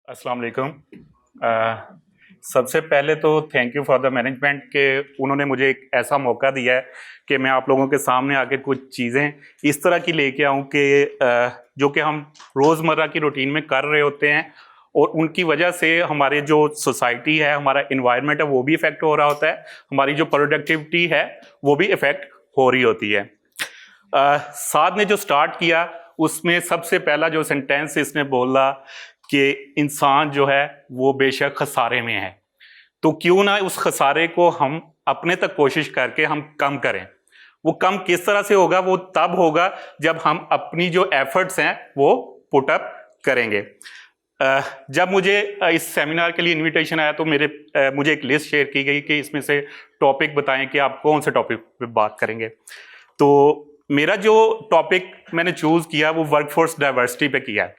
अस्सलाम वालेकुम। सबसे पहले तो thank you for the management के उन्होंने मुझे एक ऐसा मौका दिया है कि मैं आप लोगों के सामने आके कुछ चीज़ें इस तरह की लेके आऊँ कि जो कि हम रोज़मर्रा की रूटीन में कर रहे होते हैं और उनकी वजह से हमारे जो सोसाइटी है, हमारा इन्वायरमेंट है, वो भी इफ़ेक्ट हो रहा होता है, हमारी जो प्रोडक्टिविटी है वो भी इफ़ेक्ट हो रही होती है। साद ने जो स्टार्ट किया उसमें सबसे पहला जो सेंटेंस इसने बोला कि इंसान जो है वो बेशक खसारे में है, तो क्यों ना उस खसारे को हम अपने तक कोशिश करके हम कम करें। वो कम किस तरह से होगा? वो तब होगा जब हम अपनी जो एफर्ट्स हैं वो पुट अप करेंगे। जब मुझे इस सेमिनार के लिए इनविटेशन आया तो मुझे एक लिस्ट शेयर की गई कि इसमें से टॉपिक बताएं कि आप कौन से टॉपिक पे बात करेंगे। तो मेरा जो टॉपिक मैंने चूज किया वो वर्कफोर्स डाइवर्सिटी पे किया है।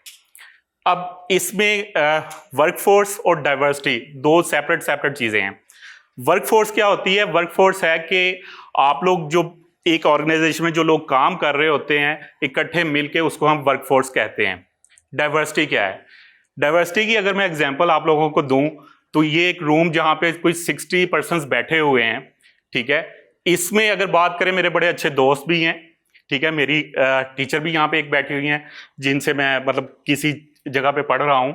अब इसमें वर्कफोर्स और डाइवर्सिटी दो सेपरेट चीजें हैं। वर्कफोर्स क्या होती है? वर्कफोर्स है कि आप लोग जो एक ऑर्गेनाइजेशन में जो लोग काम कर रहे होते हैं इकट्ठे मिलके उसको हम वर्कफोर्स कहते हैं। डाइवर्सिटी क्या है? डाइवर्सिटी की अगर मैं एग्जांपल आप लोगों को दूं तो ये एक रूम जहां पे कोई 60 पर्सन्स बैठे हुए हैं, ठीक है। इसमें अगर बात करें मेरे बड़े अच्छे दोस्त भी हैं, ठीक है, मेरी टीचर भी यहाँ पे एक बैठी हुई हैं जिनसे मैं मतलब किसी जगह पे पढ़ रहा हूँ।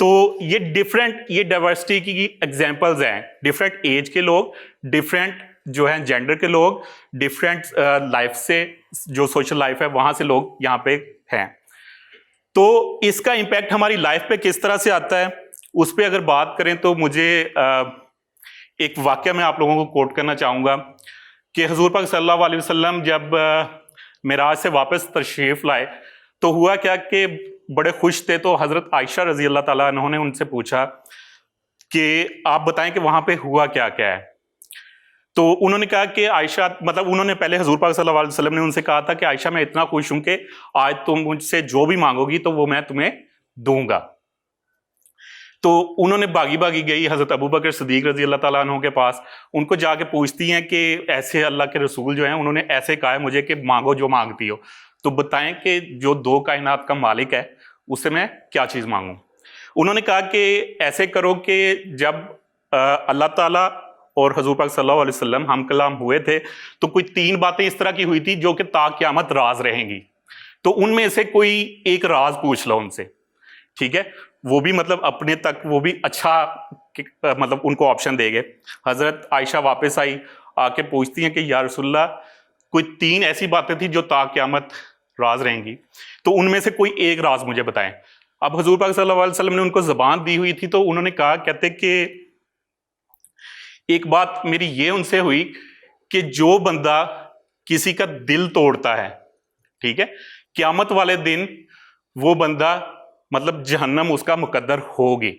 तो ये डाइवर्सिटी की एग्जांपल्स हैं। डिफरेंट एज के लोग, डिफरेंट जो है जेंडर के लोग, डिफरेंट लाइफ से जो सोशल लाइफ है वहां से लोग यहाँ पे हैं। तो इसका इम्पैक्ट हमारी लाइफ पे किस तरह से आता है उस पर अगर बात करें तो मुझे एक वाक्य मैं आप लोगों को कोट करना चाहूँगा कि हुजूर पाक सल्लल्लाहु अलैहि वसल्लम जब मेराज से वापस तशरीफ लाए तो हुआ क्या कि बड़े खुश थे। तो हज़रत आयशा रजी अल्लाह ताला अन्हा ने उनसे पूछा कि आप बताएं कि वहाँ पे हुआ क्या क्या है। तो उन्होंने कहा कि आयशा, मतलब उन्होंने पहले हुजूर पाक सल्लल्लाहु अलैहि वसल्लम ने उनसे कहा था कि आयशा मैं इतना खुश हूं कि आज तुम मुझसे जो भी मांगोगी तो वो मैं तुम्हें दूंगा। तो उन्होंने भागी भागी गई हजरत अबू बकर सिद्दीक रजी अल्लाह ताला अन्हु के पास, उनको जाके पूछती हैं कि ऐसे अल्लाह के रसूल जो हैं उन्होंने ऐसे कहा है मुझे कि मांगो जो मांगती हो, तो बताएं कि जो दो कायनात का मालिक है उससे मैं क्या चीज़ मांगूं। उन्होंने कहा कि ऐसे करो कि जब अल्लाह ताला और हजूर पाक सल्लल्लाहु अलैहि वसल्लम हम कलाम हुए थे तो कोई 3 बातें इस तरह की हुई थी जो कि ता क़यामत राज रहेंगी, तो उनमें से कोई एक राज पूछ लो उनसे, ठीक है। वो भी मतलब अपने तक वो भी अच्छा मतलब उनको ऑप्शन देंगे। हजरत आयशा वापस आई, आके पूछती हैं कि या रसूलल्लाह कोई 3 ऐसी बातें थी जो ता क़यामत राज रहेंगी, तो उनमें से कोई एक राज मुझे बताएं। अब हुजूर पाक सल्लल्लाहु अलैहि वसल्लम ने उनको ज़बान दी हुई थी, तो उन्होंने कहा, कहते कि एक बात मेरी ये उनसे हुई कि जो बंदा किसी का दिल तोड़ता है, ठीक है, क़यामत वाले दिन वो बंदा मतलब जहन्नम उसका मुकद्दर होगी।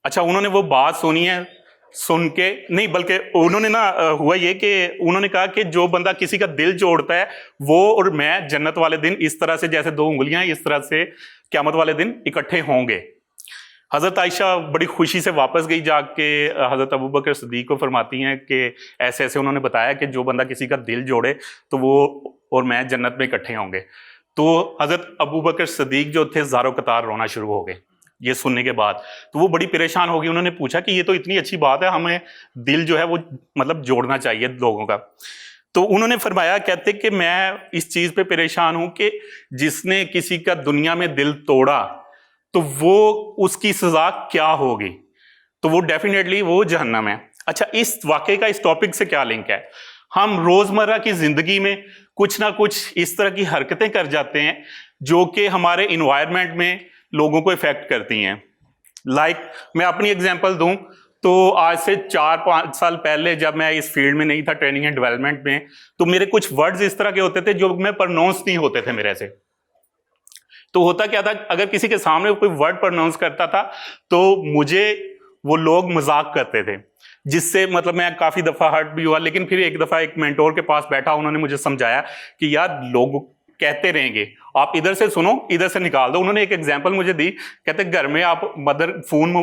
अच्छा, उन्होंने वो बात सुनी है, सुन के नहीं बल्कि उन्होंने ना हुआ ये कि उन्होंने कहा कि जो बंदा किसी का दिल जोड़ता है वो और मैं जन्नत वाले दिन इस तरह से जैसे 2 उंगलियां इस तरह से क़यामत वाले दिन इकट्ठे होंगे। हज़रत आयशा बड़ी खुशी से वापस गई, जाके हज़रत अबू बकर सिद्दीक को फरमाती हैं कि ऐसे ऐसे उन्होंने बताया कि जो बंदा किसी का दिल जोड़े तो वो और मैं जन्नत में इकट्ठे होंगे। तो हज़रत अबू बकर सिद्दीक जो थे ज़ारो कतार रोना शुरू हो गए ये सुनने के बाद। तो वो बड़ी परेशान हो गई, उन्होंने पूछा कि ये तो इतनी अच्छी बात है, हमें दिल जो है वो मतलब जोड़ना चाहिए लोगों का। तो उन्होंने फरमाया, कहते कि मैं इस चीज़ पे परेशान हूँ कि जिसने किसी का दुनिया में दिल तोड़ा तो वो उसकी सजा क्या होगी, तो वो डेफिनेटली वो जहन्नम है। अच्छा, इस वाकये का इस टॉपिक से क्या लिंक है? हम रोजमर्रा की जिंदगी में कुछ ना कुछ इस तरह की हरकतें कर जाते हैं जो कि हमारे इन्वायरमेंट में लोगों को इफेक्ट करती हैं। मैं अपनी एग्जांपल दूं तो आज से 4-5 साल पहले जब मैं इस फील्ड में नहीं था, ट्रेनिंग एंड डेवलपमेंट में, तो मेरे कुछ वर्ड्स इस तरह के होते थे जो मैं प्रोनाउंस नहीं होते थे मेरे से। तो होता क्या था, अगर किसी के सामने कोई वर्ड प्रोनाउंस करता था तो मुझे वो लोग मजाक करते थे, जिससे मतलब मैं काफी दफा हर्ट भी हुआ। लेकिन फिर एक दफा एक मेंटोर के पास बैठा, उन्होंने मुझे समझाया कि यार लोग कहते रहेंगे, आप इधर से सुनो इधर से निकाल दो। उन्होंने एक एग्जांपल मुझे दी, कहते घर में आप मदर फोन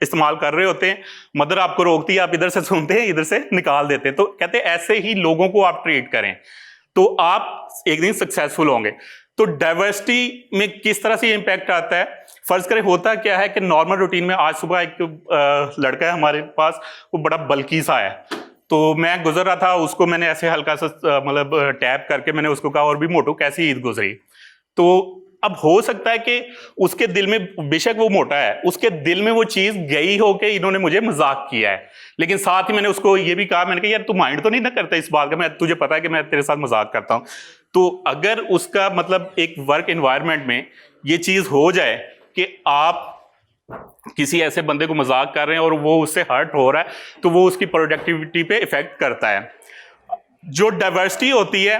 इस्तेमाल कर रहे होते हैं, मदर आपको रोकती है, आप इधर से सुनते हैं इधर से निकाल देते हैं, तो कहते ऐसे ही लोगों को आप ट्रीट करें तो आप एक दिन सक्सेसफुल होंगे। तो डाइवर्सिटी में किस तरह से इंपैक्ट आता है? फर्ज करें होता क्या है कि नॉर्मल रूटीन में आज सुबह एक लड़का है हमारे पास, वो बड़ा बल्की सा है, तो मैं गुजर रहा था, उसको मैंने ऐसे हल्का सा मतलब टैप करके मैंने उसको कहा और भी मोटू कैसी ईद गुजरी। तो अब हो सकता है कि उसके दिल में, बेशक वो मोटा है, उसके दिल में वो चीज गई हो कि इन्होंने मुझे मजाक किया है, लेकिन साथ ही मैंने उसको ये भी कहा, मैंने कहा यार तू माइंड तो नहीं ना करता इस बात का, मैं तुझे पता है कि मैं तेरे साथ मजाक करता हूं। तो अगर उसका मतलब एक वर्क एनवायरनमेंट में ये चीज हो जाए कि आप किसी ऐसे बंदे को मजाक कर रहे हैं और वो उससे हर्ट हो रहा है, तो वो उसकी प्रोडक्टिविटी पे इफेक्ट करता है। जो डाइवर्सिटी होती है,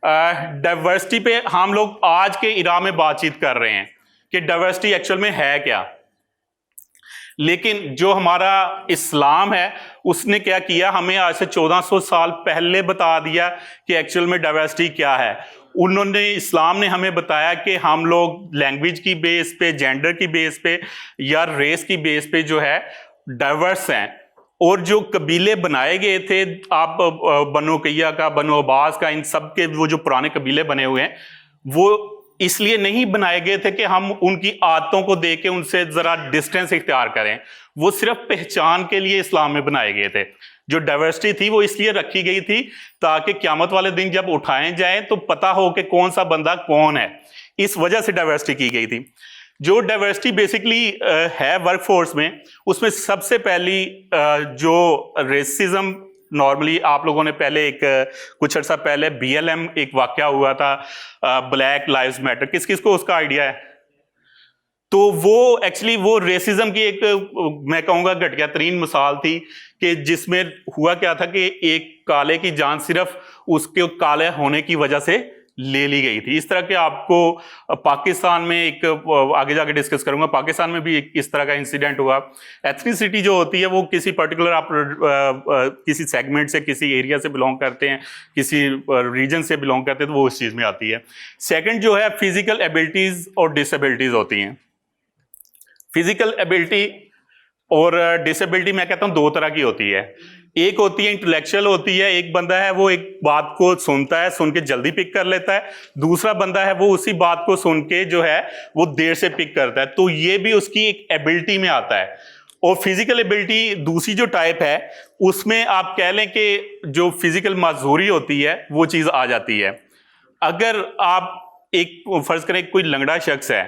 डाइवर्सिटी पे हम लोग आज के इरा में बातचीत कर रहे हैं कि डाइवर्सिटी एक्चुअल में है क्या, लेकिन जो हमारा इस्लाम है उसने क्या किया, हमें आज से 1400 साल पहले बता दिया कि एक्चुअल में डाइवर्सिटी क्या है। उन्होंने, इस्लाम ने हमें बताया कि हम लोग लैंग्वेज की बेस पे, जेंडर की बेस पे या रेस की बेस पे जो है डाइवर्स हैं। और जो कबीले बनाए गए थे, आप बनो कैया का, बनो अब्बास का, इन सब के वो जो पुराने कबीले बने हुए हैं, वो इसलिए नहीं बनाए गए थे कि हम उनकी आदतों को देख के उनसे जरा डिस्टेंस इख्तियार करें, वो सिर्फ पहचान के लिए इस्लाम में बनाए गए थे। जो डाइवर्सिटी थी वो इसलिए रखी गई थी ताकि क़यामत वाले दिन जब उठाए जाएं तो पता हो कि कौन सा बंदा कौन है, इस वजह से डाइवर्सिटी की गई थी। जो डाइवर्सिटी बेसिकली है वर्कफोर्स में, उसमें सबसे पहली जो रेसिज्म, नॉर्मली आप लोगों ने पहले एक कुछ अर्सा पहले BLM एक वाकया हुआ था, ब्लैक लाइव्स मैटर, किस किस को उसका आइडिया है? तो वो एक्चुअली वो रेसिज्म की एक, मैं कहूँगा घटिया तरीन मिसाल थी कि जिसमें हुआ क्या था कि एक काले की जान सिर्फ उसके काले होने की वजह से ले ली गई थी। इस तरह के आपको पाकिस्तान में एक, आगे जाके डिस्कस करूंगा, पाकिस्तान में भी एक इस तरह का इंसिडेंट हुआ। एथनिसिटी जो होती है वो किसी पर्टिकुलर, आप किसी सेगमेंट से, किसी एरिया से बिलोंग करते हैं, किसी रीजन से बिलोंग करते हैं, तो वो उस चीज में आती है। सेकंड जो है फिजिकल एबिलिटीज और डिसेबिलिटीज होती हैं। फिजिकल एबिलिटी और डिसेबिलिटी मैं कहता हूं दो तरह की होती है। एक होती है इंटेलेक्चुअल होती है, एक बंदा है वो एक बात को सुनता है, सुन के जल्दी पिक कर लेता है। दूसरा बंदा है वो उसी बात को सुन के जो है वो देर से पिक करता है, तो ये भी उसकी एक एबिलिटी में आता है। और फिजिकल एबिलिटी दूसरी जो टाइप है, उसमें आप कह लें कि जो फिजिकल माजूरी होती है वो चीज आ जाती है। अगर आप एक फर्ज करें कोई लंगड़ा शख्स है,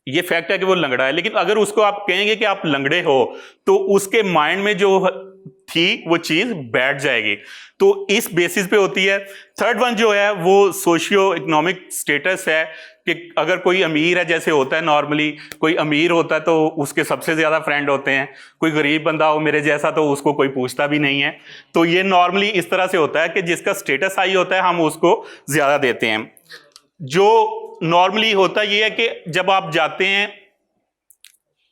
ये फैक्ट है कि वो लंगड़ा है, लेकिन अगर उसको आप कहेंगे कि आप लंगड़े हो तो उसके माइंड में जो थी वो चीज बैठ जाएगी। तो इस बेसिस पे होती है। थर्ड वन जो है वो सोशियो इकोनॉमिक स्टेटस है कि अगर कोई अमीर है, जैसे होता है नॉर्मली, कोई अमीर होता है तो उसके सबसे ज्यादा फ्रेंड होते हैं, कोई गरीब बंदा हो मेरे जैसा तो उसको कोई पूछता भी नहीं है। तो ये नॉर्मली इस तरह से होता है कि जिसका स्टेटस हाई होता है हम उसको ज्यादा देते हैं। जो नॉर्मली होता ये है कि जब आप जाते हैं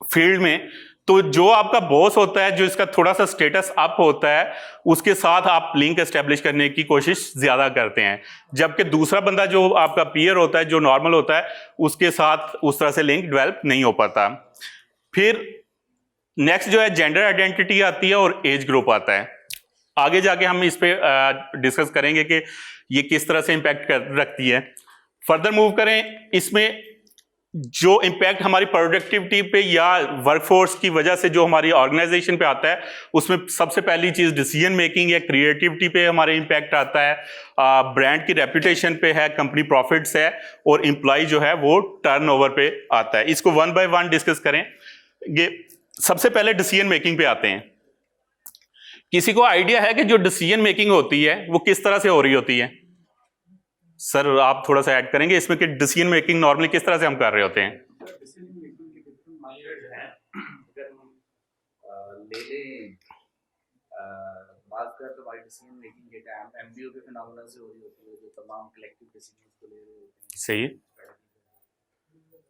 फील्ड में तो जो आपका बॉस होता है, जो इसका थोड़ा सा स्टेटस अप होता है, उसके साथ आप लिंक एस्टेब्लिश करने की कोशिश ज्यादा करते हैं, जबकि दूसरा बंदा जो आपका पीयर होता है, जो नॉर्मल होता है, उसके साथ उस तरह से लिंक डेवलप नहीं हो पाता। फिर नेक्स्ट जो है जेंडर आइडेंटिटी आती है और एज ग्रुप आता है। आगे जाके हम इस पे डिस्कस करेंगे कि ये किस तरह से इंपैक्ट रखती है। फर्दर मूव करें, इसमें जो इम्पैक्ट हमारी प्रोडक्टिविटी पे या वर्कफोर्स की वजह से जो हमारी ऑर्गेनाइजेशन पे आता है, उसमें सबसे पहली चीज डिसीजन मेकिंग या क्रिएटिविटी पे हमारे इम्पैक्ट आता है, ब्रांड की रेपुटेशन पे है, कंपनी प्रॉफिट्स है, और एम्प्लॉय जो है वो टर्नओवर पे आता है। इसको वन बाय वन डिस्कस करें। ये सबसे पहले डिसीजन मेकिंग पे आते हैं। किसी को आइडिया है कि जो डिसीजन मेकिंग होती है वो किस तरह से हो रही होती है? सर आप थोड़ा सा ऐड करेंगे इसमें कि डिसीजन मेकिंग नॉर्मली किस तरह से हम कर रहे होते हैं? बात कर तो भाई डिसीजन मेकिंग के टाइम एमबीओ के फिनोमेना से हो रही होती है, जो तमाम कलेक्टिव डिसीजंस को ले रहे होते हैं। सही है।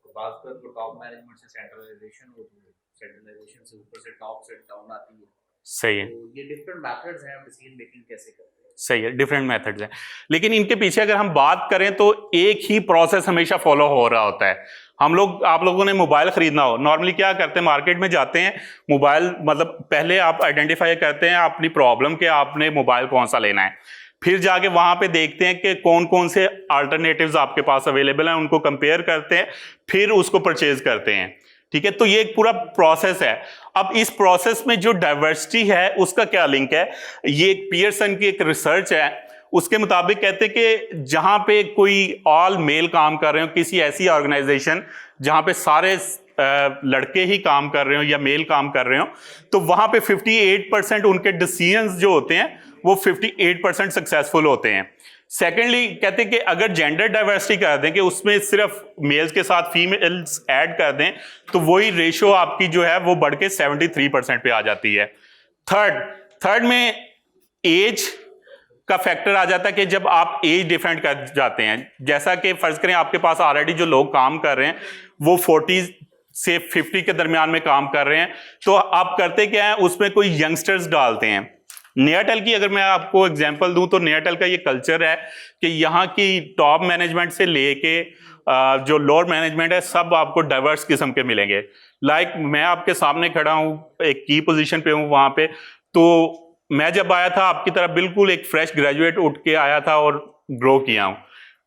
तो बात कर तो टॉप मैनेजमेंट से सेंट्रलाइजेशन होती है, सेंट्रलाइजेशन से ऊपर से टॉप से डाउन आती है। सही है। तो ये डिफरेंट मेथड्स हैं डिसीजन मेकिंग कैसे करते हैं। सही है, डिफरेंट मेथड्स हैं, लेकिन इनके पीछे अगर हम बात करें तो एक ही प्रोसेस हमेशा फॉलो हो रहा होता है। हम लोग, आप लोगों ने मोबाइल खरीदना हो, नॉर्मली क्या करते हैं, मार्केट में जाते हैं, मोबाइल मतलब पहले आप आइडेंटिफाई करते हैं अपनी प्रॉब्लम के आपने मोबाइल कौन सा लेना है, फिर जाके वहां पे देखते हैं कि कौन कौन से अल्टरनेटिव्स आपके पास अवेलेबल हैं, उनको कंपेयर करते हैं, फिर उसको परचेज करते हैं। ठीक है, तो ये एक पूरा प्रोसेस है। अब इस प्रोसेस में जो डाइवर्सिटी है उसका क्या लिंक है, ये एक पियर्सन की एक रिसर्च है, उसके मुताबिक कहते हैं कि जहां पे कोई ऑल मेल काम कर रहे हो, किसी ऐसी ऑर्गेनाइजेशन जहां पे सारे लड़के ही काम कर रहे हो या मेल काम कर रहे हो, तो वहां पे 58% उनके डिसीजंस जो होते हैं वो 58% सक्सेसफुल होते हैं। सेकेंडली कहते हैं कि अगर जेंडर डाइवर्सिटी कर दें कि उसमें सिर्फ मेल्स के साथ फीमेल्स ऐड कर दें, तो वही रेशियो आपकी जो है वो बढ़ के 73% पे आ जाती है। थर्ड में एज का फैक्टर आ जाता है कि जब आप एज डिफरेंट कर जाते हैं, जैसा कि फर्ज करें आपके पास ऑलरेडी जो लोग काम कर रहे हैं वो 40 से 50 के दरमियान में काम कर रहे हैं, तो आप करते क्या है, उसमें कोई यंगस्टर्स डालते हैं। नेयाटेल की अगर मैं आपको एग्जांपल दूं तो नेयाटेल का ये कल्चर है कि यहाँ की टॉप मैनेजमेंट से लेके जो लोअर मैनेजमेंट है सब आपको डाइवर्स किस्म के मिलेंगे। लाइक मैं आपके सामने खड़ा हूँ, एक की पोजीशन पे हूँ वहां पे, तो मैं जब आया था आपकी तरह बिल्कुल एक फ्रेश ग्रेजुएट उठ के आया था और ग्रो किया हूँ।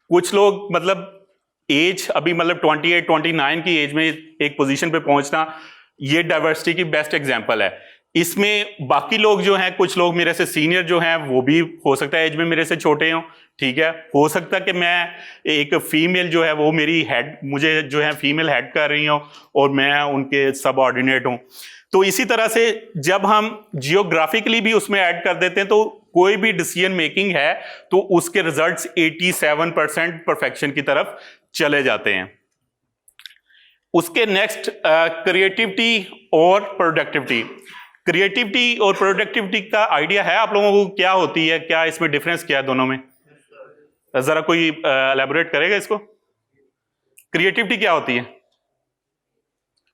कुछ लोग मतलब एज अभी मतलब 28-29 की एज में एक पोजीशन पे पहुंचना, ये डाइवर्सिटी की बेस्ट एग्जांपल है। इसमें बाकी लोग जो हैं, कुछ लोग मेरे से सीनियर जो हैं वो भी हो सकता है एज में मेरे से छोटे हों, ठीक है, हो सकता है कि मैं एक फीमेल जो है वो मेरी हेड, मुझे जो है फीमेल हेड कर रही हो और मैं उनके सबऑर्डिनेट हूं। तो इसी तरह से जब हम जियोग्राफिकली भी उसमें ऐड कर देते हैं तो कोई भी डिसीजन मेकिंग है तो उसके रिजल्ट्स 87% परफेक्शन की तरफ चले जाते हैं। उसके नेक्स्ट क्रिएटिविटी और प्रोडक्टिविटी। क्रिएटिविटी और प्रोडक्टिविटी का आइडिया है आप लोगों को क्या होती है, क्या इसमें डिफरेंस क्या है दोनों में? जरा कोई एलैबोरेट करेगा इसको? क्रिएटिविटी क्या होती है?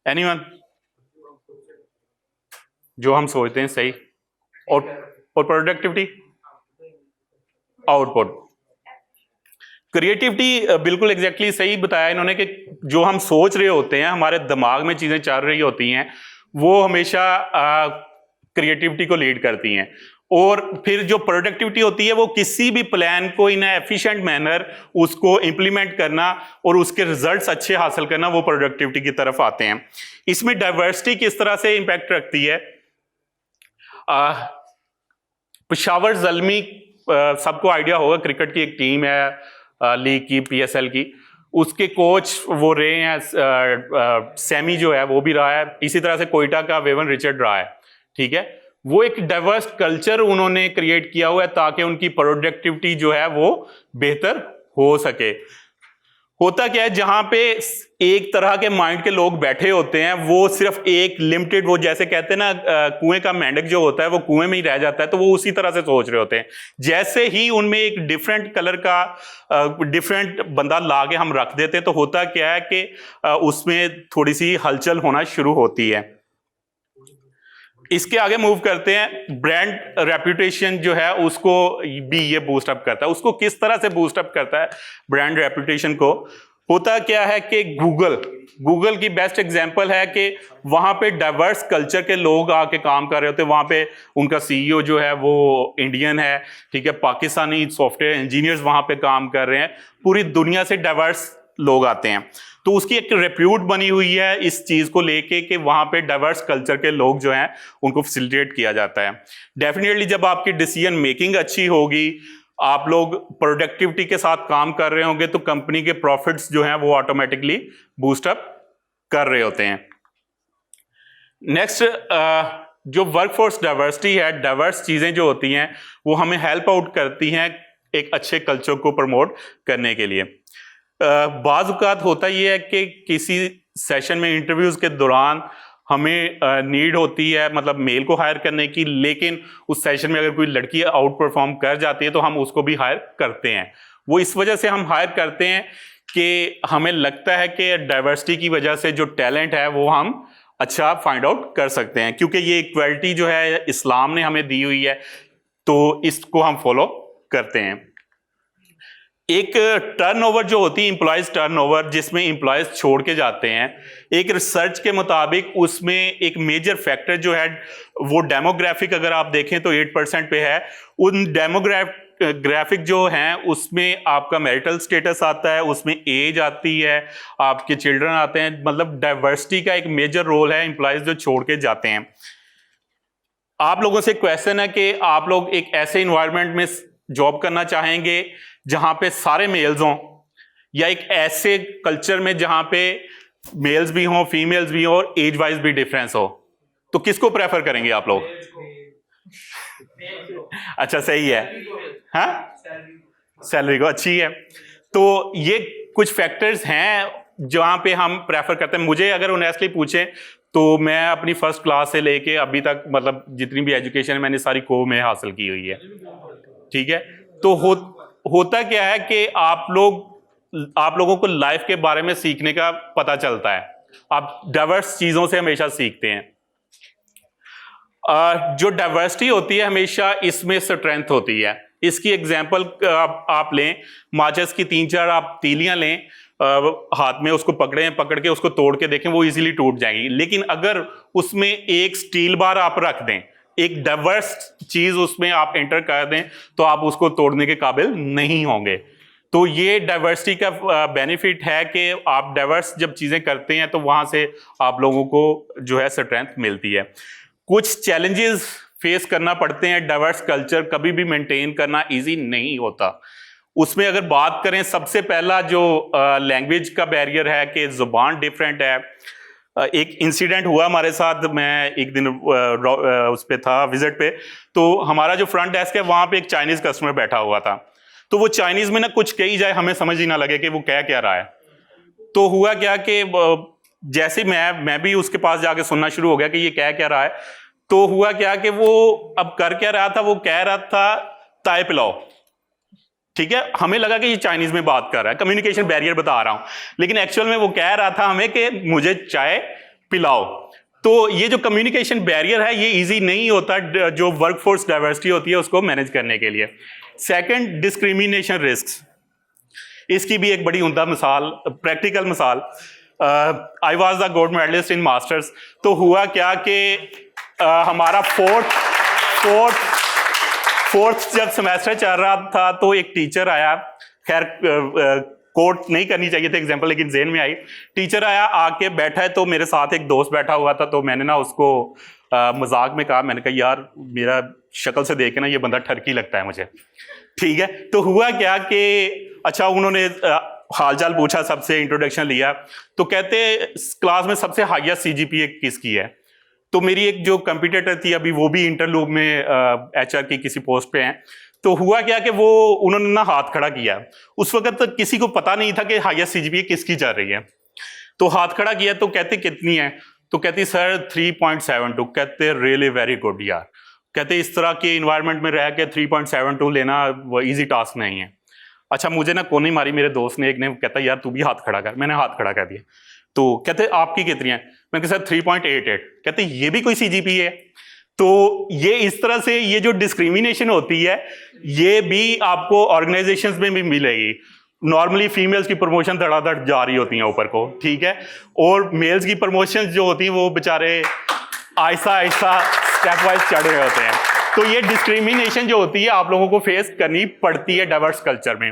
एनीवन? जो हम सोचते हैं सही। और प्रोडक्टिविटी? आउटपुट। क्रिएटिविटी बिल्कुल एग्जैक्टली सही बताया इन्होंने कि जो हम सोच रहे होते हैं, हमारे दिमाग में चीजें चल रही होती हैं, वो हमेशा क्रिएटिविटी को लीड करती हैं। और फिर जो प्रोडक्टिविटी होती है वो किसी भी प्लान को इन एफिशिएंट मैनर उसको इंप्लीमेंट करना और उसके रिजल्ट्स अच्छे हासिल करना, वो प्रोडक्टिविटी की तरफ आते हैं। इसमें डाइवर्सिटी किस तरह से इंपैक्ट रखती है? पेशावर ज़ल्मी सबको आइडिया होगा, क्रिकेट की एक टीम है लीग की, PSL की, उसके कोच वो रहे हैं सैमी जो है वो भी रहा है, इसी तरह से कोयटा का वेवन रिचर्ड रहा है। ठीक है, वो एक डाइवर्स कल्चर उन्होंने क्रिएट किया हुआ है ताकि उनकी प्रोडक्टिविटी जो है वो बेहतर हो सके। होता क्या है, जहां पे एक तरह के माइंड के लोग बैठे होते हैं, वो सिर्फ एक लिमिटेड, वो जैसे कहते हैं ना कुएं का मेंढक जो होता है वो कुएं में ही रह जाता है, तो वो उसी तरह से सोच रहे होते हैं। जैसे ही उनमें एक डिफरेंट कलर का डिफरेंट बंदा ला के हम रख देते हैं, तो होता क्या है कि उसमें थोड़ी सी हलचल होना शुरू होती है। इसके आगे मूव करते हैं। ब्रांड रेपुटेशन जो है उसको भी ये बूस्ट अप करता है। उसको किस तरह से बूस्ट अप करता है ब्रांड रेपुटेशन को? होता क्या है कि गूगल की बेस्ट एग्जांपल है कि वहां पे डाइवर्स कल्चर के लोग आके काम कर रहे होते हैं। वहां पे उनका CEO जो है वो इंडियन है, ठीक है, पाकिस्तानी सॉफ्टवेयर इंजीनियर्स वहां पे काम कर रहे हैं, पूरी दुनिया से डाइवर्स लोग आते हैं। तो उसकी एक रेप्यूट बनी हुई है इस चीज को लेके कि वहां पे डाइवर्स कल्चर के लोग जो हैं उनको फैसिलिटेट किया जाता है। डेफिनेटली जब आपकी डिसीजन मेकिंग अच्छी होगी, आप लोग प्रोडक्टिविटी के साथ काम कर रहे होंगे, तो कंपनी के प्रॉफिट्स जो हैं वो ऑटोमेटिकली बूस्ट अप कर रहे होते हैं। नेक्स्ट जो वर्कफोर्स डाइवर्सिटी है, डाइवर्स चीजें जो होती हैं वो हमें हेल्प आउट करती हैं एक अच्छे कल्चर को प्रमोट करने के लिए। बाज़ औक़ात होता ये है कि किसी सेशन में इंटरव्यूज के दौरान हमें नीड होती है मतलब मेल को हायर करने की, लेकिन उस सेशन में अगर कोई लड़की आउट परफॉर्म कर जाती है तो हम उसको भी हायर करते हैं। वो इस वजह से हम हायर करते हैं कि हमें लगता है कि डाइवर्सिटी की वजह से जो टैलेंट है वो हम अच्छा फाइंड आउट कर सकते हैं, क्योंकि ये इक्वालिटी जो है इस्लाम ने हमें दी हुई है, तो इसको हम फॉलो करते हैं। एक टर्नओवर जो होती है, एम्प्लॉयज टर्नओवर, जिसमें एम्प्लॉयज छोड़ के जाते हैं, एक रिसर्च के मुताबिक उसमें एक मेजर फैक्टर जो है वो डेमोग्राफिक, अगर आप देखें तो 8% पे है। उन ग्राफिक जो हैं उसमें आपका मैरिटल स्टेटस आता है, उसमें एज आती है, आपके चिल्ड्रन आते हैं, मतलब डाइवर्सिटी का एक मेजर रोल है एम्प्लॉयज जो छोड़ के जाते हैं। आप लोगों से क्वेश्चन है कि आप लोग एक ऐसे इन्वायरमेंट में जॉब करना चाहेंगे जहां पे सारे मेल्स हों, या एक ऐसे कल्चर में जहां पे मेल्स भी हों, फीमेल्स भी हों और एज वाइज भी डिफरेंस हो? तो किसको प्रेफर करेंगे आप लोग? अच्छा, सही है। हाँ, सैलरी को अच्छी है। तो ये कुछ फैक्टर्स हैं जहां पे हम प्रेफर करते हैं। मुझे अगर ऑनेस्टली पूछें तो मैं अपनी फर्स्ट क्लास से लेके अभी तक, मतलब जितनी भी एजुकेशन है मैंने सारी को में हासिल की हुई है, ठीक है। तो होता क्या है कि आप लोगों को लाइफ के बारे में सीखने का पता चलता है, आप डाइवर्स चीजों से हमेशा सीखते हैं। जो डाइवर्सिटी होती है हमेशा इसमें स्ट्रेंथ होती है। इसकी एग्जांपल आप लें, माचिस की 3-4 आप तीलियां लें, हाथ में उसको पकड़ के उसको तोड़ के देखें, वो इजीली टूट जाएगी। लेकिन अगर उसमें एक स्टील बार आप रख दें, एक डाइवर्स चीज उसमें आप एंटर कर दें, तो आप उसको तोड़ने के काबिल नहीं होंगे। तो ये डाइवर्सिटी का बेनिफिट है कि आप डाइवर्स जब चीजें करते हैं तो वहां से आप लोगों को जो है स्ट्रेंथ मिलती है। कुछ चैलेंजेस फेस करना पड़ते हैं, डाइवर्स कल्चर कभी भी मेंटेन करना इजी नहीं होता। उसमें अगर बात करें, सबसे पहला जो लैंग्वेज का बैरियर है कि जुबान डिफरेंट है। एक इंसिडेंट हुआ हमारे साथ, मैं एक दिन उस पे था विजिट पे, तो हमारा जो फ्रंट डेस्क है वहां पे एक चाइनीज कस्टमर बैठा हुआ था। तो वो चाइनीज में ना कुछ कही जाए, हमें समझ ही ना लगे कि वो कह क्या रहा है। तो हुआ क्या कि जैसे मैं भी उसके पास जाके सुनना शुरू हो गया कि ये कह क्या रहा है। तो हुआ क्या कि वो अब कर क्या रहा था, वो कह रहा था ताय पिलाओ, ठीक है। हमें लगा कि ये चाइनीज में बात कर रहा है, कम्युनिकेशन बैरियर बता रहा हूं, लेकिन एक्चुअल में वो कह रहा था हमें कि मुझे चाय पिलाओ। तो ये जो कम्युनिकेशन बैरियर है ये इजी नहीं होता जो वर्कफोर्स डाइवर्सिटी होती है उसको मैनेज करने के लिए। Second, discrimination risk. इसकी भी एक बड़ी उम्दा मिसाल, प्रैक्टिकल मिसाल, I was the gold medalist in masters. तो हुआ क्या कि हमारा फोर्थ जब सेमेस्टर चल रहा था तो एक टीचर आया, खैर कोट नहीं करनी चाहिए थी एग्जांपल, लेकिन जेन में आई। टीचर आया, आके बैठा है, तो मेरे साथ एक दोस्त बैठा हुआ था, तो मैंने ना उसको मजाक में कहा, मैंने कहा यार मेरा शक्ल से देखे ना ये बंदा ठरकी लगता है मुझे, ठीक है। तो हुआ क्या कि अच्छा उन्होंने हालचाल पूछा, सबसे इंट्रोडक्शन लिया, तो कहते क्लास में सबसे हाईएस्ट सीजीपीए किसकी है। तो मेरी एक जो कंपटीटर थी अभी, वो भी इंटरलूब में एचआर की किसी पोस्ट पे हैं। तो हुआ क्या कि वो उन्होंने ना हाथ खड़ा किया। उस वक्त तक किसी को पता नहीं था कि हाईएस्ट सीजीपीए किसकी चल रही है। तो हाथ खड़ा किया, तो कहते कितनी है, तो कहती सर 3.72। कहते रियली वेरी गुड यार। कहते इस तरह के इन्वायरमेंट में रह के 3.72 लेना वो ईजी टास्क नहीं है। अच्छा, मुझे ना कोनी मारी मेरे दोस्त ने, एक ने, कहता यार तू भी हाथ खड़ा कर। मैंने हाथ खड़ा कर दिया। तो कहते आपकी कितनी है, मैंने कहा सर 3.88। कहते ये भी कोई सीजीपीए है। तो ये इस तरह से ये जो डिस्क्रिमिनेशन होती है ये भी आपको ऑर्गेनाइजेशंस में भी मिलेगी। नॉर्मली फीमेल्स की प्रमोशन धड़ाधड़ जा रही होती हैं ऊपर को, ठीक है, और मेल्स की प्रमोशन जो होती हैं वो बेचारे आहिस्ता आहिस्ता स्टेप वाइज चढ़ रहे होते हैं। तो ये डिस्क्रिमिनेशन जो होती है आप लोगों को फेस करनी पड़ती है डाइवर्स कल्चर में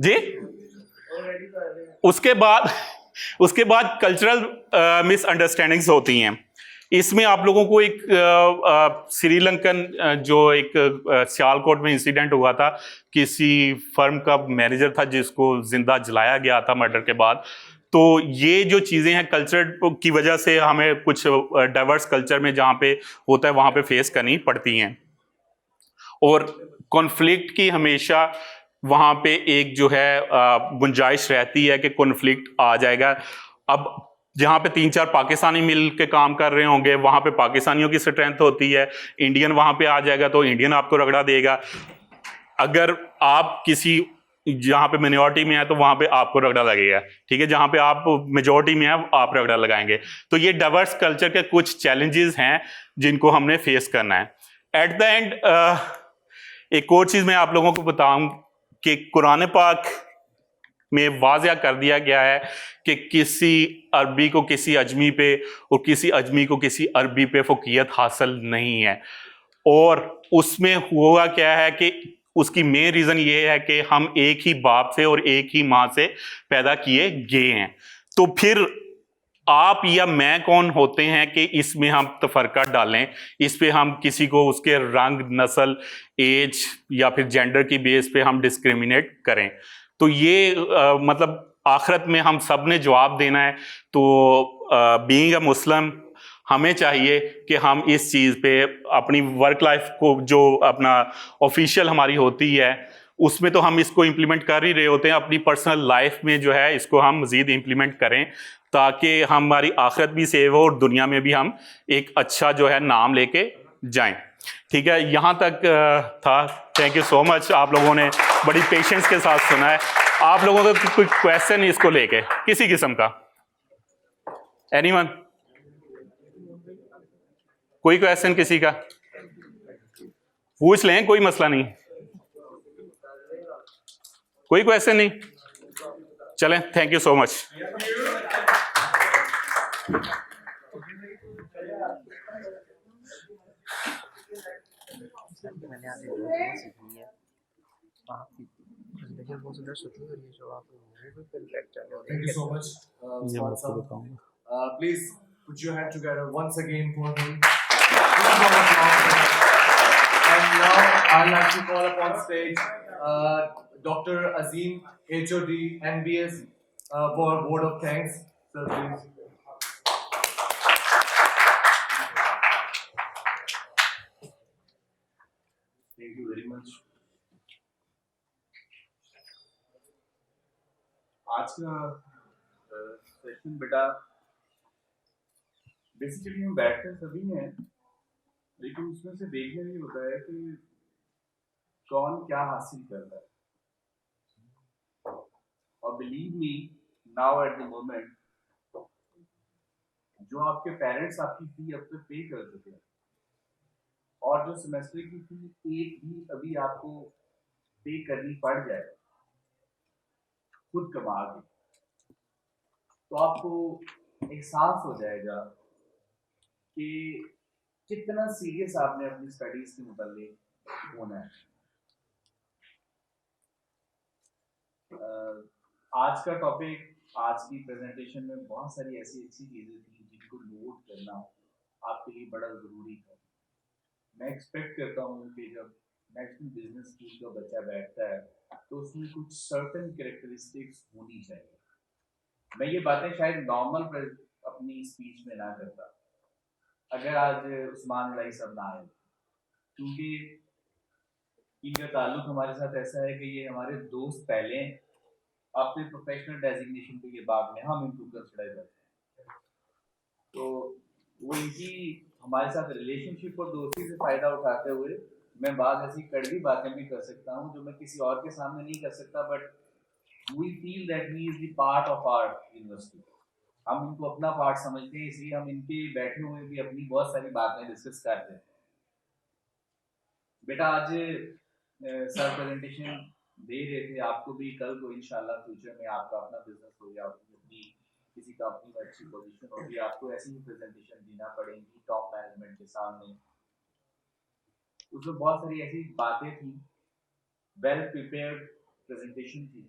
जी। उसके बाद कल्चरल मिसअंडरस्टैंडिंग्स होती हैं। इसमें आप लोगों को एक श्रीलंकन जो एक सियालकोट में इंसिडेंट हुआ था, किसी फर्म का मैनेजर था जिसको जिंदा जलाया गया था मर्डर के बाद। तो ये जो चीज़ें हैं कल्चर की वजह से हमें कुछ डाइवर्स कल्चर में जहाँ पे होता है वहाँ पे फेस करनी पड़ती हैं। और कॉन्फ्लिक्ट की हमेशा वहाँ पे एक जो है गुंजाइश रहती है कि कॉन्फ्लिक्ट आ जाएगा। अब जहाँ पे 3-4 पाकिस्तानी मिल के काम कर रहे होंगे वहाँ पे पाकिस्तानियों की स्ट्रेंथ होती है, इंडियन वहाँ पे आ जाएगा तो इंडियन आपको रगड़ा देगा। अगर आप किसी जहाँ पे मिनॉरिटी में है तो वहाँ पे आपको रगड़ा लगेगा, ठीक है, जहाँ पे आप मेजॉरिटी में है आप रगड़ा लगाएंगे। तो ये डाइवर्स कल्चर के कुछ चैलेंजेस हैं जिनको हमने फेस करना है। एट द एंड एक और चीज़ मैं आप लोगों को बताऊं कि कुरान पाक में वाज़िया कर दिया गया है कि किसी अरबी को किसी अजमी पे और किसी अजमी को किसी अरबी पे फ़ौक़ियत हासिल नहीं है। और उसमें हुआ क्या है कि उसकी मेन रीजन ये है कि हम एक ही बाप से और एक ही मां से पैदा किए गए हैं। तो फिर आप या मैं कौन होते हैं कि इसमें हम तफरका डालें, इस पे हम किसी को उसके रंग, नस्ल, एज या फिर जेंडर की बेस पे हम डिस्क्रिमिनेट करें। तो ये मतलब आखिरत में हम सब ने जवाब देना है। तो बीइंग अ मुस्लिम हमें चाहिए कि हम इस चीज़ पे अपनी वर्क लाइफ को, जो अपना ऑफिशियल हमारी होती है, उसमें तो हम इसको इम्प्लीमेंट कर ही रहे होते हैं, अपनी पर्सनल लाइफ में जो है इसको हम मज़ीद इम्प्लीमेंट करें ताकि हमारी आखिरत भी सेव हो और दुनिया में भी हम एक अच्छा जो है नाम लेके जाएं। ठीक है, यहाँ तक था। थैंक यू सो मच, आप लोगों ने बड़ी पेशेंस के साथ सुना है। आप लोगों का कोई क्वेश्चन इसको लेके किसी किस्म का? एनीवन? कोई क्वेश्चन किसी का? पूछ लें, कोई मसला नहीं। कोई क्वेश्चन नहीं? चलें, थैंक यू सो मच। मैंने आगे बहुत सीखनी है आपकी प्रेजेंटेशन बहुत सुंदर सुनी और ये जो आप मूवी पे lecture they Thank you so much, Swat. Please put your hand together once again for him. And now I'd like to call upon stage Dr. Azim, HOD, MBS, for a word of thanks. Sir, please. Thank you very much. आज का session बेटा basically हम बैठकर सभी हैं, लेकिन उसमें से देखना ये होता है कि कौन क्या हासिल कर रहा है। और believe me, now at the moment जो आपके पेरेंट्स आपकी फी अब तक पे कर चुके हैं और जो सेमेस्टर की फी एक भी अभी आपको पे करनी पड़ जाए खुद कमा के, तो आपको एहसास हो जाएगा कि कितना सीरियस आपने अपनी स्टडीज के मुताबिक होना है। आज का टॉपिक, आज की प्रेजेंटेशन में बहुत सारी ऐसी अच्छी चीजें थी जिनको नोट करना आपके लिए बड़ा जरूरी था। मैं एक्सपेक्ट करता हूँ कि जब नेशनल बिजनेस स्कूल का बच्चा बैठता है तो उसमें कुछ सर्टेन कैरेक्टरिस्टिक्स होनी चाहिए। मैं ये बातें शायद नॉर्मल अपनी स्पीच में ना करता अगर आज उस्मान अलाई साहब ना आए, क्योंकि इनका ताल्लुक हमारे साथ ऐसा है कि ये हमारे दोस्त पहले हैं, अपने प्रोफेशनल डेजिग्नेशन पे ये बाद में हम इनको कंसिडर करते हैं। तो वो इनकी हमारे साथ रिलेशनशिप और दोस्ती से फायदा उठाते हुए मैं बाद ऐसी कड़वी बातें भी कर सकता हूँ जो मैं किसी और के सामने नहीं कर सकता, but we feel that he is the part of our university. हम इनको अपना पार्ट समझते हैं, इसलिए हम इनके बैठे हुए भी अपनी बहुत सारी बातें डिस्कस करते हैं। बेटा आज सर प्रेजेंटेशन दे रहे थे, आपको भी कल को इंशाल्लाह फ्यूचर में आपका अपना बिजनेस हो गया, अपनी किसी कंपनी में अच्छी पोजीशन होगी, आपको ऐसी ही प्रेजेंटेशन देना पड़ेगी टॉप मैनेजमेंट के सामने। उसमें बहुत सारी ऐसी बातें थी, वेल प्रिपेयर्ड प्रेजेंटेशन थी,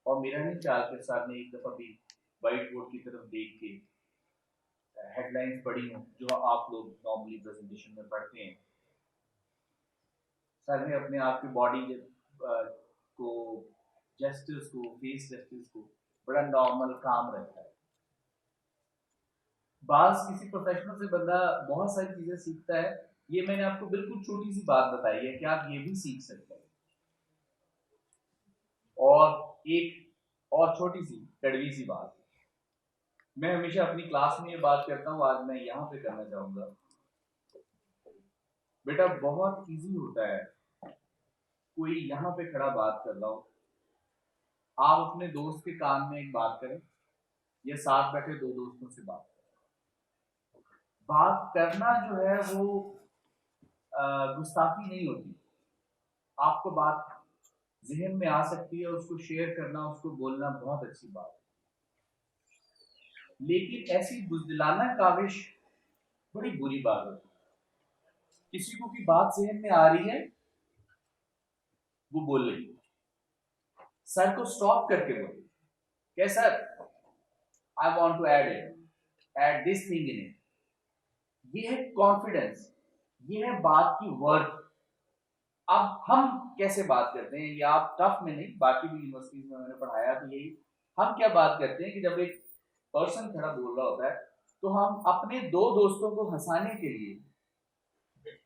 और मेरा नहीं ख्याल कि सर ने एक दफ़ा भी वाइट बोर्ड की तरफ देख के हेडलाइंस पढ़ी हो जो आप लोग नॉर्मली प्रेजेंटेशन में पढ़ते हैं। सर ने अपने आप की बॉडी को, जेस्चर्स को, फेस जेस्चर्स को बड़ा नॉर्मल काम रखा है। बास किसी प्रोफेशनल से बंदा बहुत सारी चीजें सीखता है, ये मैंने आपको बिल्कुल छोटी सी बात बताई है कि आप ये भी सीख सकते हैं। और एक और छोटी सी कड़वी सी बात, मैं हमेशा अपनी क्लास में ये बात करता हूँ, आज मैं यहाँ पे करना चाहूंगा। बेटा बहुत इजी होता है, कोई यहाँ पे खड़ा बात कर रहा हो, आप अपने दोस्त के कान में एक बात करें या साथ बैठे दो दोस्तों से बात करें। बात करना जो है वो गुस्ताखी नहीं होती, आपको बात जहन में आ सकती है, उसको शेयर करना, उसको बोलना बहुत अच्छी बात है, लेकिन ऐसी बुज़दिलाना काविश बड़ी बुरी बात होती है। किसी को की बात जहन में आ रही है वो बोल रही, सर को स्टॉप करके बोले, क्या sir I want to add this thing in it. ये है कॉन्फिडेंस, ये है बात की वर्थ। अब हम कैसे बात करते हैं, ये आप टफ में नहीं, बाकी भी यूनिवर्सिटीज में मैंने पढ़ाया तो यही, हम क्या बात करते हैं कि जब एक पर्सन खड़ा बोल रहा होता है तो हम अपने दो दोस्तों को हंसाने के लिए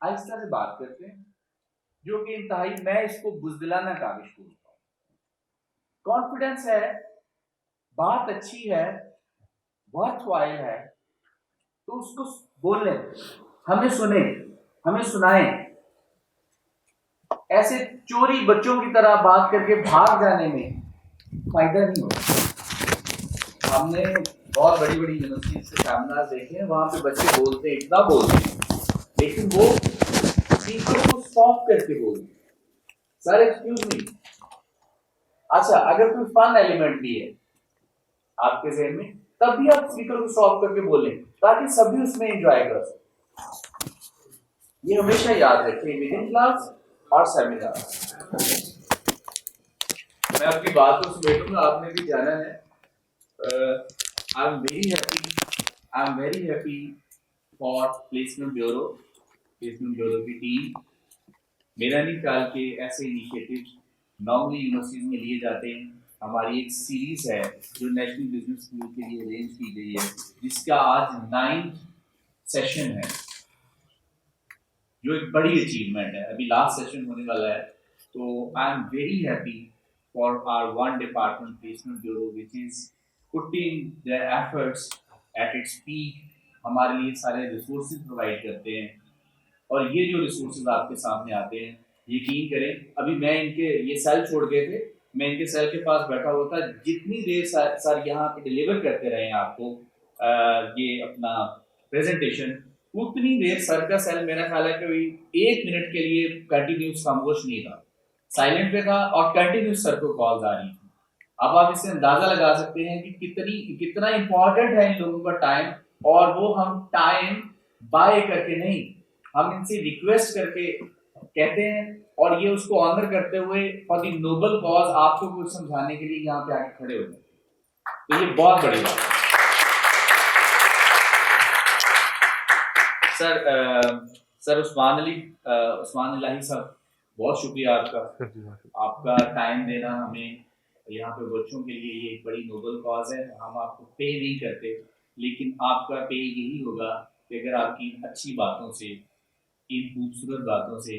आहिस्ता से बात करते हैं, जो कि इंतहाई, मैं इसको बुजदिलाना काविश बोलता हूँ। कॉन्फिडेंस है, बात अच्छी है, वर्थवाइल है, तो उसको बोलने, हमें सुने, हमें सुनाएं। ऐसे चोरी बच्चों की तरह बात करके भाग जाने में फायदा नहीं होता। हमने बहुत बड़ी बड़ी यूनिवर्सिटी से सेमिनार देखे हैं, वहां पे बच्चे बोलते हैं, इतना बोलते हैं, लेकिन वो स्पीकर को स्टॉप करके बोलते, सर एक्सक्यूज मी। अच्छा, अगर कोई फन एलिमेंट भी है आपके जहन में, तब भी आप स्पीकर को स्टॉप करके बोलें ताकि सभी उसमें एंजॉय कर सकें। ये हमेशा याद रखें, विद इन क्लास और सेमिनार। मैं अपनी बात को समेटूंगा, आपने भी जाना है। I am very happy for placement bureau की टीम। मेरा नहीं ख्याल के ऐसे इनिशिएटिव नॉर्मली यूनिवर्सिटीज में लिए जाते हैं। हमारी एक सीरीज है जो नेशनल बिजनेस स्कूल के लिए अरेंज की गई है, जिसका आज 9th सेशन है, जो एक बड़ी अचीवमेंट है। अभी लास्ट सेशन होने वाला है, तो I am very happy for hour one department placement bureau which is putting their efforts at its peak. हमारे लिए सारे रिसोर्सेज प्रोवाइड करते हैं, और ये जो रिसोर्सेज आपके सामने आते हैं, यकीन करें, अभी मैं इनके ये सेल छोड़ गए थे, मैं इनके सेल के पास बैठा हुआ था, जितनी देर सर यहाँ पे डिलीवर करते रहे हैं आपको ये अपना प्रेजेंटेशन, उतनी देर सर का सेल, मेरा ख्याल है कि 1 मिनट के लिए कंटिन्यूस खामोश नहीं था, साइलेंट पे था, और कंटिन्यूस सर को कॉल्स आ रही थी। अब आप इससे अंदाजा लगा सकते हैं कि कितना इंपॉर्टेंट है इन लोगों का टाइम, और वो हम टाइम बाय करके नहीं, हम इनसे रिक्वेस्ट करके कहते हैं, और ये उसको ऑनर करते हुए फॉर द नोबल कॉज आपको कुछ समझाने के लिए यहाँ पे आके खड़े हो गए, तो ये बहुत बड़ी बात है। सर उस्मान इलाही साहब, बहुत शुक्रिया आपका टाइम देना हमें यहाँ पे बच्चों के लिए। ये एक बड़ी नोबल कॉज है, हम आपको पे नहीं करते, लेकिन आपका पे यही होगा कि अगर आपकी अच्छी बातों से, इन खूबसूरत बातों से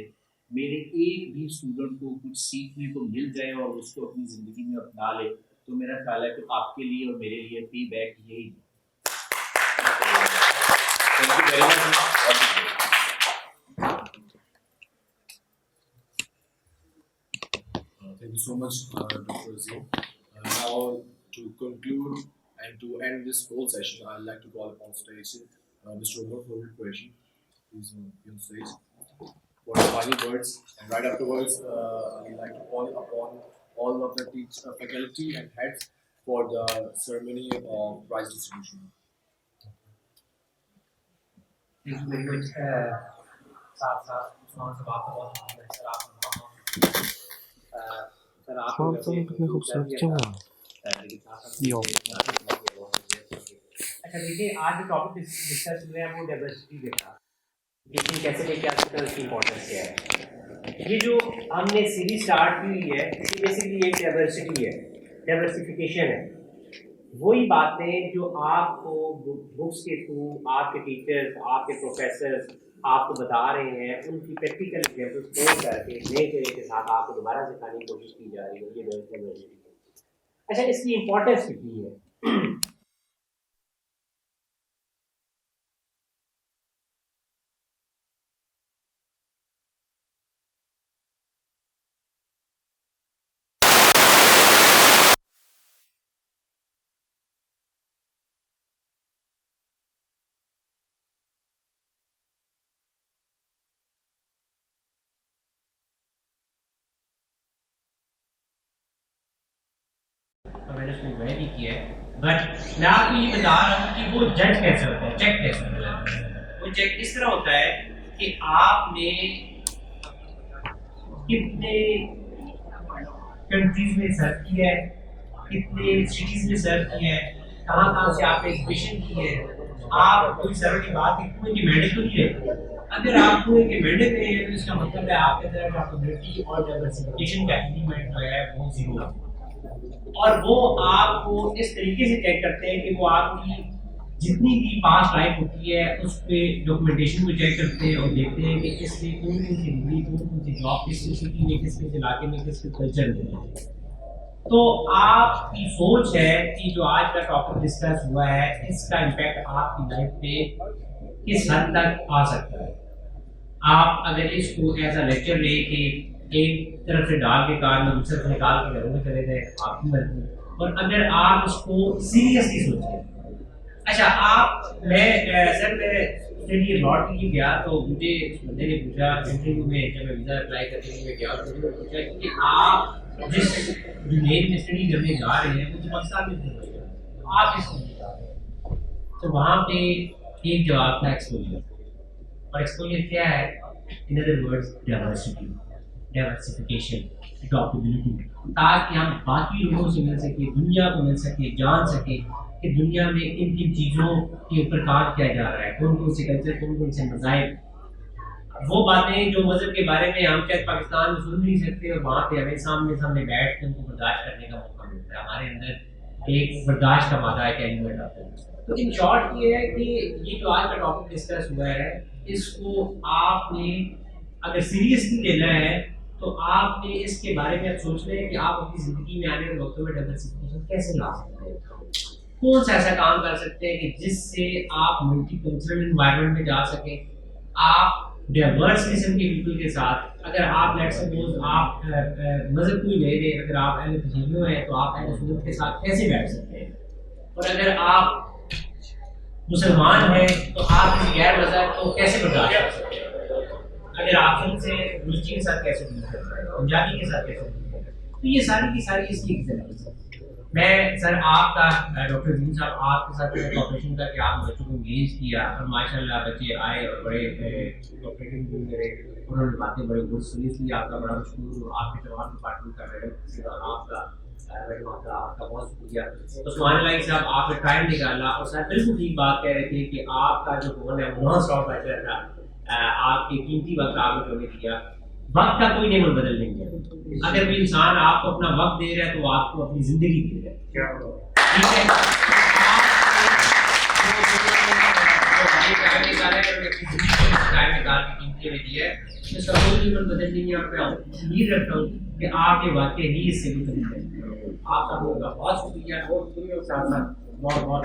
मेरे एक भी स्टूडेंट को कुछ सीखने को मिल जाए और उसको अपनी ज़िंदगी में अपना ले, तो मेरा ख्याल है कि आपके लिए और मेरे लिए फी बैक यही है। Thank you very much. Thank you so much, Dr. Azim. Now, to conclude and to end this whole session, I'd like to call upon stage Mr. Umar for his question. Please on stage for the final words. And right afterwards, I'd like to call upon all of the faculty and heads for the ceremony of prize distribution. Thank you very much. साथ उस्मान साहब आपका बहुत धन्यवाद sir, आपका sir आप कितने खूबसूरत क्यों हैं। अच्छा देखिए, आज जो टॉपिक डिस्कस हुए हैं वो डाइवर्सिटी पे था, किसी कैसे लेके आ सकते हैं, उसकी इम्पोर्टेंस क्या है। ये जो हमने सीरीज स्टार्ट की हुई है, ये बेसिकली एक डाइवर्सिटी है, डाइवर्सिफिकेशन है। वही बातें जो आपको बुक्स के थ्रू आपके टीचर्स, आपके प्रोफेसर्स आपको बता रहे हैं, उनकी प्रैक्टिकल एग्जाम्पल्स तोड़ करके नए तरीके के साथ आपको दोबारा सिखाने की कोशिश की जा रही है। ये डाइवर्सिटी है। अच्छा, इसकी इम्पोर्टेंस कितनी है। मैंने उसमें इन्वाइट ही किया है, बट मैं आपको ये बता रहा हूँ कि वो जज कैसे होता है, चेक कैसे होता है। वो चेक इस तरह होता है कि आपने कितने कंट्रीज में सर्व किया है, कितने सिटीज में सर्व किया है, कहाँ से आपने एग्जीबिशन की है। आप कोई सर्व की बात है, कुएं की मेंढक तो नहीं है। अगर आप कुएं के मेंढक नहीं है तो इसका मतलब है आपके अंदर कैपेबिलिटी और डाइवर्सिफिकेशन का एलिमेंट जो है वो जीरो है। और वो आपको इस तरीके से चेक करते हैं कि वो आपकी जितनी भी पास्ट लाइफ होती है उस पे डॉक्यूमेंटेशन को चेक करते हैं और देखते हैं कि किसने कौन कौन सी डिग्री, कौन कौन सी जॉब, किस सिटी में, किस किस इलाके में, किस किस कल्चर में। तो आपकी सोच है कि जो आज का टॉपिक डिस्कस हुआ है इसका इम्पैक्ट आपकी लाइफ पे किस हद तक आ सकता है। आप अगर इसको एज अ लेक्चर ले कि एक तरफ से डाल के कार में दूसरे से निकाल के घरों में चले गए, आपकी मर्जी। और अगर आप उसको सीरियसली सोचें, अच्छा मैं स्टडी अब्रॉड के लिए गया तो मुझे उस बंदे ने पूछा इंटरव्यू में, जब मैं वीज़ा अप्लाई करने के लिए गया तो उन्होंने पूछा कि आप जिस डोमेन में स्टडी करने जा रहे हैं वो तो पाकिस्तान में नहीं है, आप इसको नहीं जा रहे हैं। तो वहाँ पे एक जवाब था एक्सपोजर। और एक्सपोजर क्या है? In other words diversity, diversification, adaptability, ताकि हम बाकी लोगों से मिल सके, दुनिया को मिल सके, जान सके कि दुनिया में इन किन चीज़ों के ऊपर काम किया जा रहा है, कौन कौन से कल्चर, कौन कौन से मज़ाहिब, वो बातें जो मज़हब के बारे में हम शायद पाकिस्तान में सुन नहीं सकते और वहाँ पे हमें सामने सामने बैठ के उनको बर्दाश्त करने का मौका मिलता है। हमारे अंदर एक बर्दाश्त का मादा एक एलिमेंट आता है। तो इन शॉर्ट ये है कि ये जो आज का टॉपिक डिस्कस हुआ है इसको आपने अगर सीरियसली लेना है तो आपने इसके बारे में सोचना है कि आप अपनी ज़िंदगी में आने वाले वक्तों में डाइवर्सिफिकेशन कैसे ला सकते हैं, कौन सा ऐसा काम कर सकते हैं कि जिससे आप मल्टीकल्चरल एनवायरनमेंट में जा सकें, आप डाइवर्स किस्म के पीपल के साथ। अगर आप लेट्स सपोज आप मज़हब कोई ले रहे, अगर आप अहले तशय्युअ हैं तो आप अहले सुन्नत के साथ कैसे बैठ सकते हैं, और अगर आप मुसलमान हैं तो आप किसी गैर मज़हब को कैसे बर्दाश्त कर सकते हैं, अगर आप से रुचि के साथ कैसे डील करते हैं, पंजाबी के साथ कैसे डील करते हैं। तो ये सारी की सारी इसकी एग्जाम्पल्स हैं। मैं सर आपका डॉक्टर अजीम साहब आपके साथ कॉपरेशन का कि आप बच्चों को इंगेज किया और माशाल्लाह बच्चे आए और बड़े कॉपरेटिव करे, उन्होंने बातें बड़े गुड सुनी। इसलिए आपका बड़ा मशहूर, आपके तमाम डिपार्टमेंट का मैडम आपका बहुत शुक्रिया। उस्मान अली साहब आपने टाइम निकाला और सर बिल्कुल ठीक बात कह रहे थे कि आपका जो फोन है वो नॉन स्टॉप बच रहा था, आपके कीमती वक्त आपने हमें दिया। वक्त का कोई नियम बदल नहीं है। अगर कोई इंसान आपको अपना वक्त दे रहा है तो वो आपको अपनी जिंदगी दे रहा है, ठीक है। इसका कोई नियम बदल नहीं है। और मैं उम्मीद रखता हूँ कि आप ये वाकई ही इससे भी करेंगे। आप सब लोगों का बहुत शुक्रिया, बहुत शुक्रिया, साथ साथ बहुत बहुत